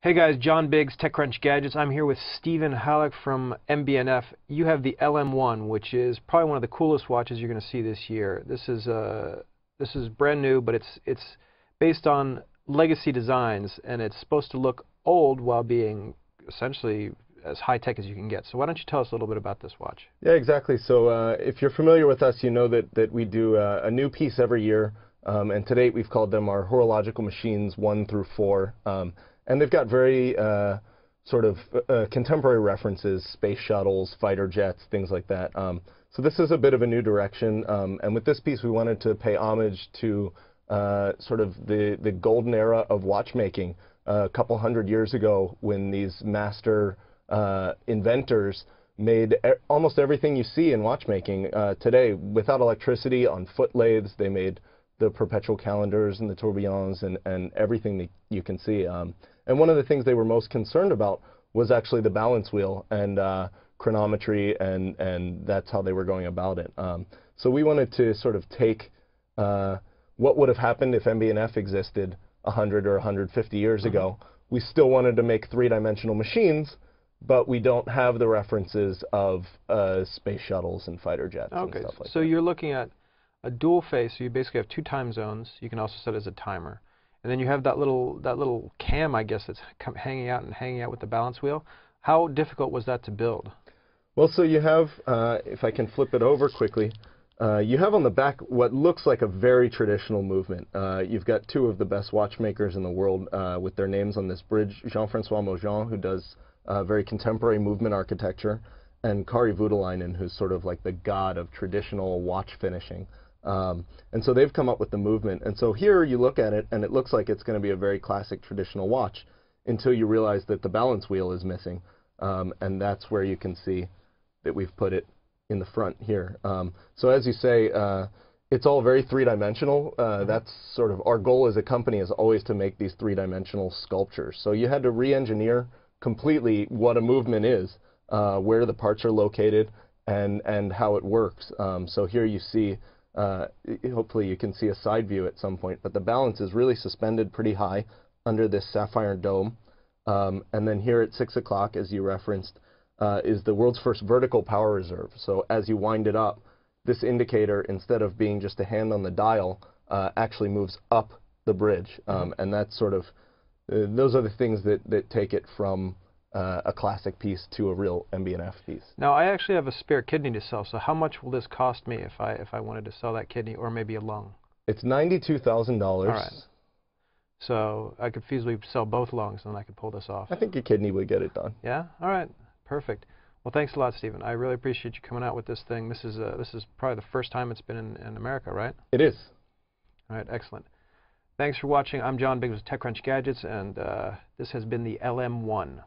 Hey guys, John Biggs, TechCrunch Gadgets. I'm here with Stephen Hallock from MB&F. You have the LM1, which is probably one of the coolest watches you're going to see this year. This is brand new, but it's based on legacy designs, and it's supposed to look old while being essentially as high-tech as you can get. So why don't you tell us a little bit about this watch? Yeah, exactly. So if you're familiar with us, you know that we do a new piece every year, and to date we've called them our horological machines 1 through 4. And they've got very sort of contemporary references, space shuttles, fighter jets, things like that. So this is a bit of a new direction. And with this piece, we wanted to pay homage to sort of the golden era of watchmaking a couple hundred years ago, when these master inventors made almost everything you see in watchmaking today without electricity on foot lathes. They made the perpetual calendars and the tourbillons and everything that you can see. And one of the things they were most concerned about was actually the balance wheel and chronometry, and that's how they were going about it. So we wanted to sort of take what would have happened if MB&F existed 100 or 150 years ago. We still wanted to make three-dimensional machines, but we don't have the references of space shuttles and fighter jets and stuff like that. So you're looking at a dual face, so you basically have 2 time zones. You can also set it as a timer. And then you have that little cam, I guess, that's hanging out with the balance wheel. How difficult was that to build? Well, so you have, if I can flip it over quickly, you have on the back what looks like a very traditional movement. You've got 2 of the best watchmakers in the world with their names on this bridge, Jean-Francois Mojean, who does very contemporary movement architecture, and Kari Voutilainen, who's sort of like the god of traditional watch finishing. And so they've come up with the movement. And so here you look at it, and it looks like it's going to be a very classic traditional watch until you realize that the balance wheel is missing. And that's where you can see that we've put it in the front here. So as you say, it's all very three-dimensional. That's sort of our goal as a company, is always to make these three-dimensional sculptures. So you had to re-engineer completely what a movement is, where the parts are located, and how it works. So here you see, hopefully you can see a side view at some point, but the balance is really suspended pretty high under this sapphire dome. And then here at 6 o'clock, as you referenced, is the world's first vertical power reserve. So as you wind it up, this indicator, instead of being just a hand on the dial, actually moves up the bridge. And that's sort of, those are the things that take it from a classic piece to a real MB&F piece. Now, I actually have a spare kidney to sell, so how much will this cost me if I wanted to sell that kidney, or maybe a lung? It's $92,000. All right. So I could feasibly sell both lungs, and then I could pull this off. I think your kidney would get it done. Yeah? All right. Perfect. Well, thanks a lot, Stephen. I really appreciate you coming out with this thing. This is probably the first time it's been in America, right? It is. All right. Excellent. Thanks for watching. I'm John Biggs with TechCrunch Gadgets, and this has been the LM1.